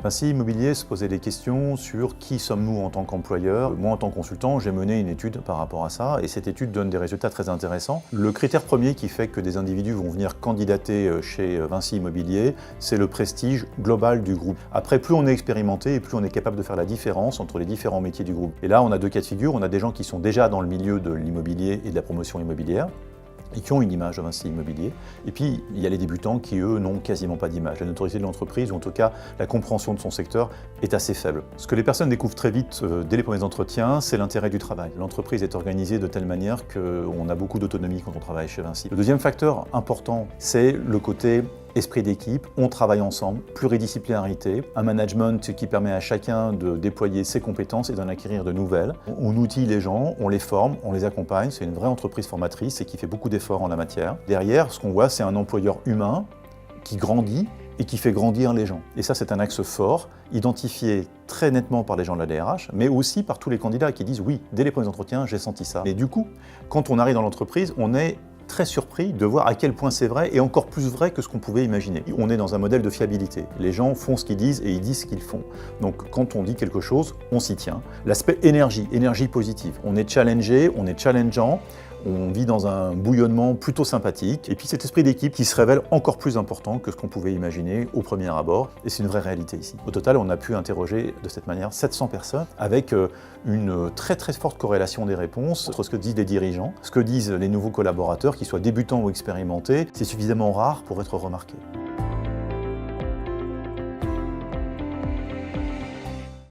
Vinci Immobilier se posait des questions sur qui sommes-nous en tant qu'employeur. Moi, en tant que consultant, j'ai mené une étude par rapport à ça et cette étude donne des résultats très intéressants. Le critère premier qui fait que des individus vont venir candidater chez Vinci Immobilier, c'est le prestige global du groupe. Après, plus on est expérimenté et plus on est capable de faire la différence entre les différents métiers du groupe. Et là, on a deux cas de figure. On a des gens qui sont déjà dans le milieu de l'immobilier et de la promotion immobilière, et qui ont une image de Vinci Immobilier. Et puis, il y a les débutants qui, eux, n'ont quasiment pas d'image. La notoriété de l'entreprise, ou en tout cas la compréhension de son secteur, est assez faible. Ce que les personnes découvrent très vite dès les premiers entretiens, c'est l'intérêt du travail. L'entreprise est organisée de telle manière qu'on a beaucoup d'autonomie quand on travaille chez Vinci. Le deuxième facteur important, c'est le côté esprit d'équipe, on travaille ensemble, pluridisciplinarité, un management qui permet à chacun de déployer ses compétences et d'en acquérir de nouvelles. On outille les gens, on les forme, on les accompagne, c'est une vraie entreprise formatrice et qui fait beaucoup d'efforts en la matière. Derrière, ce qu'on voit, c'est un employeur humain qui grandit et qui fait grandir les gens. Et ça, c'est un axe fort, identifié très nettement par les gens de la DRH, mais aussi par tous les candidats qui disent « oui, dès les premiers entretiens, j'ai senti ça ». Et du coup, quand on arrive dans l'entreprise, on est très surpris de voir à quel point c'est vrai et encore plus vrai que ce qu'on pouvait imaginer. On est dans un modèle de fiabilité. Les gens font ce qu'ils disent et ils disent ce qu'ils font. Donc quand on dit quelque chose, on s'y tient. L'aspect énergie, énergie positive. On est challengé, on est challengeant, on vit dans un bouillonnement plutôt sympathique. Et puis cet esprit d'équipe qui se révèle encore plus important que ce qu'on pouvait imaginer au premier abord. Et c'est une vraie réalité ici. Au total, on a pu interroger de cette manière 700 personnes avec une très forte corrélation des réponses entre ce que disent les dirigeants, ce que disent les nouveaux collaborateurs, qu'ils soient débutants ou expérimentés. C'est suffisamment rare pour être remarqué.